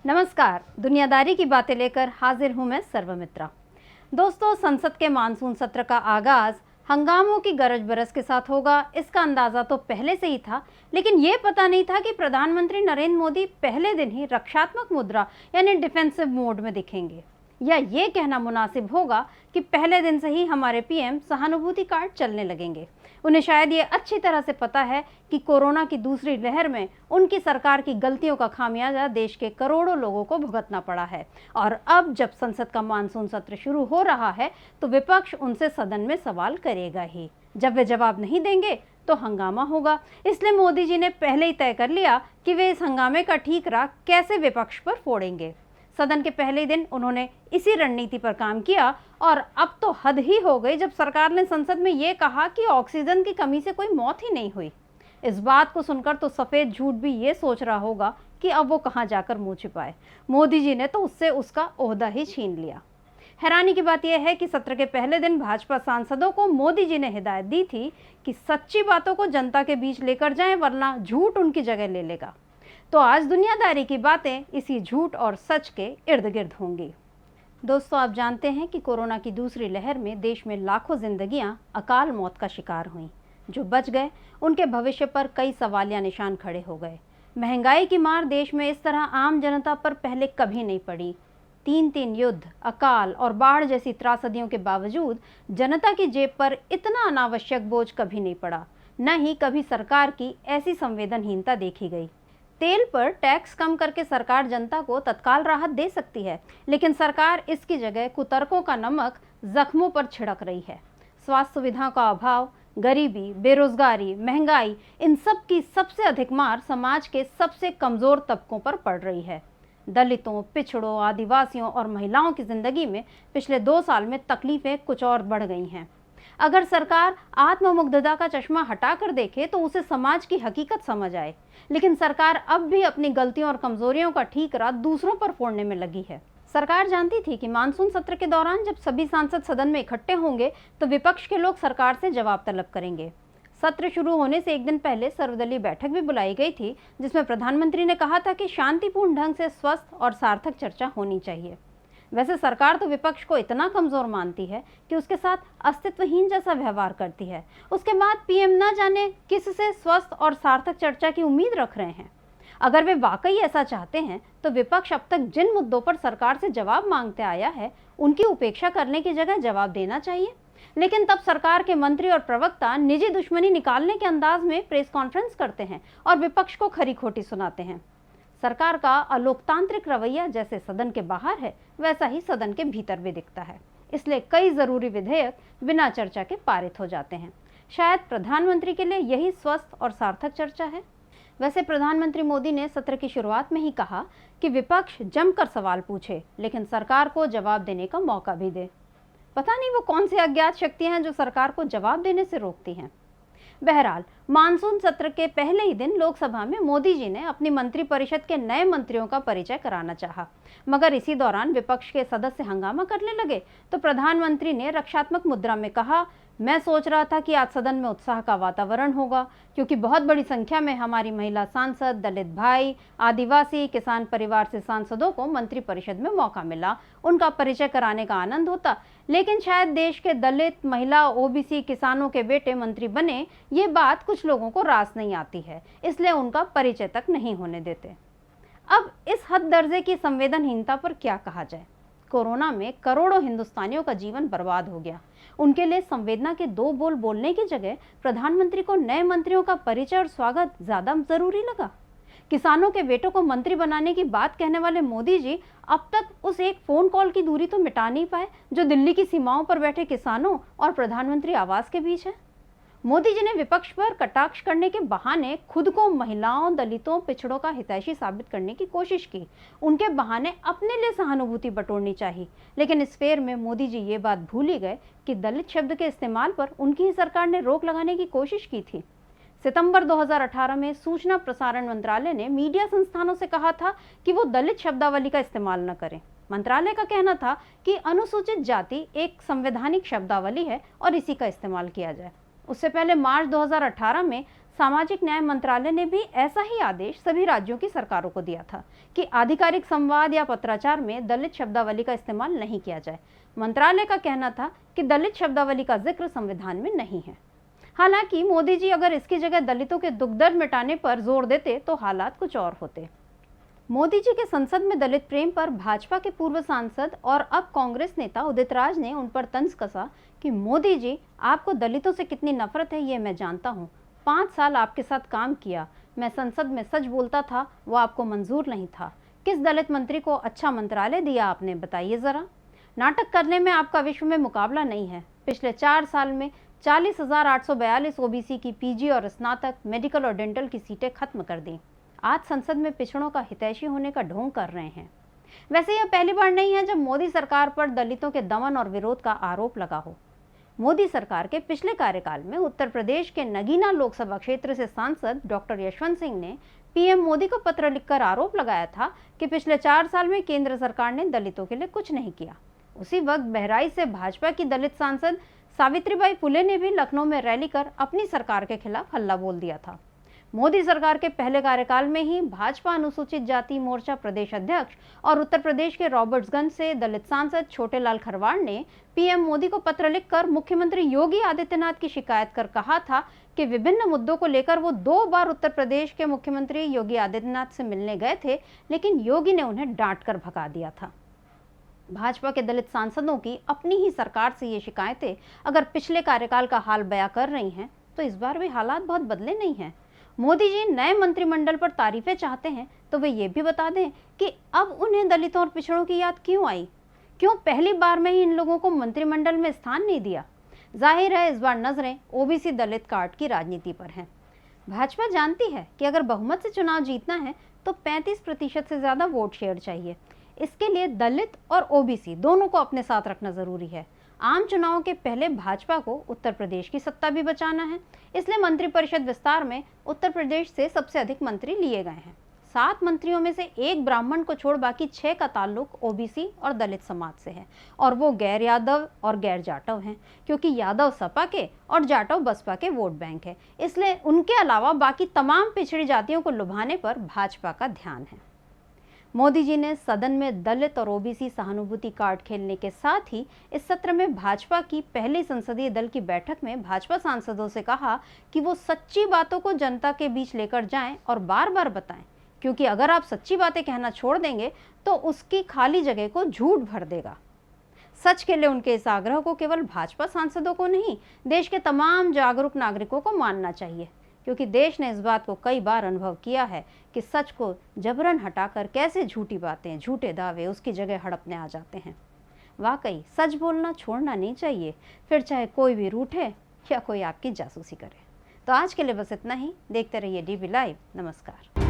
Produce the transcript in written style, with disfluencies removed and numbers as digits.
नमस्कार। दुनियादारी की बातें लेकर हाजिर हूं मैं सर्वमित्रा। दोस्तों, संसद के मानसून सत्र का आगाज हंगामों की गरज बरस के साथ होगा, इसका अंदाजा तो पहले से ही था। लेकिन ये पता नहीं था कि प्रधानमंत्री नरेंद्र मोदी पहले दिन ही रक्षात्मक मुद्रा यानी डिफेंसिव मोड में दिखेंगे, या ये कहना मुनासिब होगा कि पहले दिन से ही हमारे पीएम सहानुभूति कार्ड चलने लगेंगे। उन्हें शायद ये अच्छी तरह से पता है कि कोरोना की दूसरी लहर में उनकी सरकार की गलतियों का खामियाजा देश के करोड़ों लोगों को भुगतना पड़ा है। और अब जब संसद का मानसून सत्र शुरू हो रहा है तो विपक्ष उनसे सदन में सवाल करेगा ही। जब वे जवाब नहीं देंगे तो हंगामा होगा। इसलिए मोदी जी ने पहले ही तय कर लिया कि वे इस हंगामे का ठीकरा कैसे विपक्ष पर फोड़ेंगे। सदन के पहले दिन उन्होंने इसी रणनीति पर काम किया और अब तो हद ही हो गई जब सरकार ने संसद में ये कहा कि ऑक्सीजन की कमी से कोई मौत ही नहीं हुई। इस बात को सुनकर तो सफेद झूठ भी ये सोच रहा होगा कि अब वो कहां जाकर मुंह छिपाए। मोदी जी ने तो उससे उसका ओहदा ही छीन लिया। हैरानी की बात यह है कि सत्र के पहले दिन भाजपा सांसदों को मोदी जी ने हिदायत दी थी कि सच्ची बातों को जनता के बीच लेकर जाएं, वरना झूठ उनकी जगह ले लेगा। तो आज दुनियादारी की बातें इसी झूठ और सच के इर्द गिर्द होंगी। दोस्तों, आप जानते हैं कि कोरोना की दूसरी लहर में देश में लाखों जिंदगियां अकाल मौत का शिकार हुईं। जो बच गए उनके भविष्य पर कई सवालिया निशान खड़े हो गए। महंगाई की मार देश में इस तरह आम जनता पर पहले कभी नहीं पड़ी। तीन युद्ध, अकाल और बाढ़ जैसी त्रासदियों के बावजूद जनता की जेब पर इतना अनावश्यक बोझ कभी नहीं पड़ा। न ही कभी सरकार की ऐसी संवेदनहीनता देखी गई। तेल पर टैक्स कम करके सरकार जनता को तत्काल राहत दे सकती है, लेकिन सरकार इसकी जगह कुतर्कों का नमक जख्मों पर छिड़क रही है। स्वास्थ्य सुविधाओं का अभाव, गरीबी, बेरोजगारी, महंगाई, इन सब की सबसे अधिक मार समाज के सबसे कमजोर तबकों पर पड़ रही है। दलितों, पिछड़ों, आदिवासियों और महिलाओं की जिंदगी में पिछले 2 साल में तकलीफें कुछ और बढ़ गई हैं। अगर सरकार आत्ममुग्धता का चश्मा हटाकर देखे तो उसे समाज की हकीकत समझ आए। लेकिन सरकार अब भी अपनी गलतियों और कमजोरियों का ठीकरा दूसरों पर फोड़ने में लगी है। सरकार जानती थी कि मानसून सत्र के दौरान जब सभी सांसद सदन में इकट्ठे होंगे तो विपक्ष के लोग सरकार से जवाब तलब करेंगे। सत्र शुरू होने से एक दिन पहले सर्वदलीय बैठक भी बुलाई गई थी, जिसमें प्रधानमंत्री ने कहा था कि शांतिपूर्ण ढंग से स्वस्थ और सार्थक चर्चा होनी चाहिए। वैसे सरकार तो विपक्ष को इतना कमजोर मानती है कि उसके साथ अस्तित्वहीन जैसा व्यवहार करती है। उसके बाद पीएम न जाने किससे स्वस्थ और सार्थक चर्चा की उम्मीद रख रहे हैं। अगर वे वाकई ऐसा चाहते हैं तो विपक्ष अब तक जिन मुद्दों पर सरकार से जवाब मांगते आया है उनकी उपेक्षा करने की जगह जवाब देना चाहिए। लेकिन तब सरकार के मंत्री और प्रवक्ता निजी दुश्मनी निकालने के अंदाज में प्रेस कॉन्फ्रेंस करते हैं और विपक्ष को खरी खोटी सुनाते हैं। सरकार का अलोकतांत्रिक रवैया जैसे सदन के बाहर है, वैसा ही सदन के भीतर भी दिखता है। इसलिए कई जरूरी विधेयक बिना चर्चा के पारित हो जाते हैं। शायद प्रधानमंत्री के लिए यही स्वस्थ और सार्थक चर्चा है। वैसे प्रधानमंत्री मोदी ने सत्र की शुरुआत में ही कहा कि विपक्ष जमकर सवाल पूछे, लेकिन सरकार को जवाब देने का मौका भी दे। पता नहीं वो कौन सी अज्ञात शक्तियां हैं जो सरकार को जवाब देने से रोकती हैं। बहरहाल, मानसून सत्र के पहले ही दिन लोकसभा में मोदी जी ने अपनी मंत्रिपरिषद के नए मंत्रियों का परिचय कराना चाहा, मगर इसी दौरान विपक्ष के सदस्य हंगामा करने लगे तो प्रधानमंत्री ने रक्षात्मक मुद्रा में कहा, मैं सोच रहा था कि आज सदन में उत्साह का वातावरण होगा, क्योंकि बहुत बड़ी संख्या में हमारी महिला सांसद, दलित भाई, आदिवासी, किसान परिवार से सांसदों को मंत्रिपरिषद में मौका मिला, उनका परिचय कराने का आनंद होता। लेकिन शायद देश के दलित, महिला, ओबीसी, किसानों के बेटे मंत्री बने, ये बात कुछ लोगों को रास नहीं आती है, इसलिए उनका परिचय तक नहीं होने देते। अब इस हद दर्जे की संवेदनहीनता पर क्या कहा जाए। कोरोना में करोड़ों हिंदुस्तानियों का जीवन बर्बाद हो गया। उनके लिए संवेदना के 2 बोल बोलने की जगह प्रधानमंत्री को नए मंत्रियों का परिचय और स्वागत ज्यादा जरूरी लगा। किसानों के बेटों को मंत्री बनाने की बात कहने वाले मोदी जी अब तक उस एक फोन कॉल की दूरी तो मिटा नहीं पाए जो दिल्ली की सीमाओं पर बैठे किसानों और प्रधानमंत्री आवास के बीच है। मोदी जी ने विपक्ष पर कटाक्ष करने के बहाने खुद को महिलाओं, दलितों, पिछड़ों का हितैषी साबित करने की कोशिश की। उनके बहाने अपने लिए सहानुभूति बटोरनी चाहिए। लेकिन इस फेर में मोदी जी ये बात भूल ही गए कि दलित शब्द के इस्तेमाल पर उनकी ही सरकार ने रोक लगाने की कोशिश की थी। सितंबर 2018 में सूचना प्रसारण मंत्रालय ने मीडिया संस्थानों से कहा था कि वो दलित शब्दावली का इस्तेमाल न करें। मंत्रालय का कहना था कि अनुसूचित जाति एक संवैधानिक शब्दावली है और इसी का इस्तेमाल किया जाए। उससे पहले मार्च 2018 में सामाजिक न्याय मंत्रालय ने भी ऐसा ही आदेश सभी राज्यों की सरकारों को दिया था कि आधिकारिक संवाद या पत्राचार में दलित शब्दावली का इस्तेमाल नहीं किया जाए। मंत्रालय का कहना था कि दलित शब्दावली का जिक्र संविधान में नहीं है। हालांकि मोदी जी अगर इसकी जगह दलितों के दुख दर्द मिटाने पर जोर देते तो हालात कुछ और होते। मोदी जी के संसद में दलित प्रेम पर भाजपा के पूर्व सांसद और अब कांग्रेस नेता उदित राज ने उन पर तंज कसा कि मोदी जी, आपको दलितों से कितनी नफरत है ये मैं जानता हूँ। 5 साल आपके साथ काम किया, मैं संसद में सच बोलता था, वो आपको मंजूर नहीं था। किस दलित मंत्री को अच्छा मंत्रालय दिया आपने, बताइए जरा। नाटक करने में आपका विश्व में मुकाबला नहीं है। पिछले 4 साल में 40,842 ओबीसी की पीजी और स्नातक, मेडिकल और डेंटल की सीटें खत्म कर दी। आज संसद में पिछड़ों का हितैषी होने का ढोंग कर रहे हैं। वैसे यह पहली बार नहीं है जब मोदी सरकार पर दलितों के दमन और विरोध का आरोप लगा हो। मोदी सरकार के पिछले कार्यकाल में उत्तर प्रदेश के नगीना लोकसभा क्षेत्र से सांसद डॉक्टर यशवंत सिंह ने पीएम मोदी को पत्र लिखकर आरोप लगाया था कि पिछले 4 साल में केंद्र सरकार ने दलितों के लिए कुछ नहीं किया। उसी वक्त बहराइच से भाजपा की दलित सांसद सावित्रीबाई फुले ने भी लखनऊ में रैली कर अपनी सरकार के खिलाफ हल्ला बोल दिया था। मोदी सरकार के पहले कार्यकाल में ही भाजपा अनुसूचित जाति मोर्चा प्रदेश अध्यक्ष और उत्तर प्रदेश के रॉबर्ट्सगंज से दलित सांसद छोटेलाल खरवाड़ ने पीएम मोदी को पत्र लिखकर मुख्यमंत्री योगी आदित्यनाथ की शिकायत कर कहा था कि विभिन्न मुद्दों को लेकर वो 2 बार उत्तर प्रदेश के मुख्यमंत्री योगी आदित्यनाथ से मिलने गए थे, लेकिन योगी ने उन्हें डांट कर भगा दिया था। भाजपा के दलित सांसदों की अपनी ही सरकार से ये शिकायतें अगर पिछले कार्यकाल का हाल बयां कर रही हैं, तो इस बार भी हालात बहुत बदले नहीं हैं। मोदी जी नए मंत्रिमंडल पर तारीफें चाहते हैं तो वे ये भी बता दें कि अब उन्हें दलितों और पिछड़ों की याद क्यों आई, क्यों पहली बार में ही इन लोगों को मंत्रिमंडल में स्थान नहीं दिया। जाहिर है इस बार नजरें ओबीसी दलित कार्ड की राजनीति पर हैं। भाजपा जानती है कि अगर बहुमत से चुनाव जीतना है तो 35% से ज्यादा वोट शेयर चाहिए। इसके लिए दलित और ओबीसी दोनों को अपने साथ रखना जरूरी है। आम चुनावों के पहले भाजपा को उत्तर प्रदेश की सत्ता भी बचाना है, इसलिए मंत्रिपरिषद विस्तार में उत्तर प्रदेश से सबसे अधिक मंत्री लिए गए हैं। 7 मंत्रियों में से 1 ब्राह्मण को छोड़ बाकी 6 का ताल्लुक ओबीसी और दलित समाज से है, और वो गैर यादव और गैर जाटव हैं, क्योंकि यादव सपा के और जाटव बसपा के वोट बैंक है। इसलिए उनके अलावा बाकी तमाम पिछड़ी जातियों को लुभाने पर भाजपा का ध्यान है। मोदी जी ने सदन में दलित और ओबीसी सहानुभूति कार्ड खेलने के साथ ही इस सत्र में भाजपा की पहली संसदीय दल की बैठक में भाजपा सांसदों से कहा कि वो सच्ची बातों को जनता के बीच लेकर जाएं और बार बार बताएं, क्योंकि अगर आप सच्ची बातें कहना छोड़ देंगे तो उसकी खाली जगह को झूठ भर देगा। सच के लिए उनके इस आग्रह को केवल भाजपा सांसदों को नहीं, देश के तमाम जागरूक नागरिकों को मानना चाहिए, क्योंकि देश ने इस बात को कई बार अनुभव किया है कि सच को जबरन हटाकर कैसे झूठी बातें, झूठे दावे उसकी जगह हड़पने आ जाते हैं। वाकई सच बोलना छोड़ना नहीं चाहिए, फिर चाहे कोई भी रूठे या कोई आपकी जासूसी करे। तो आज के लिए बस इतना ही। देखते रहिए डीबी लाइव। नमस्कार।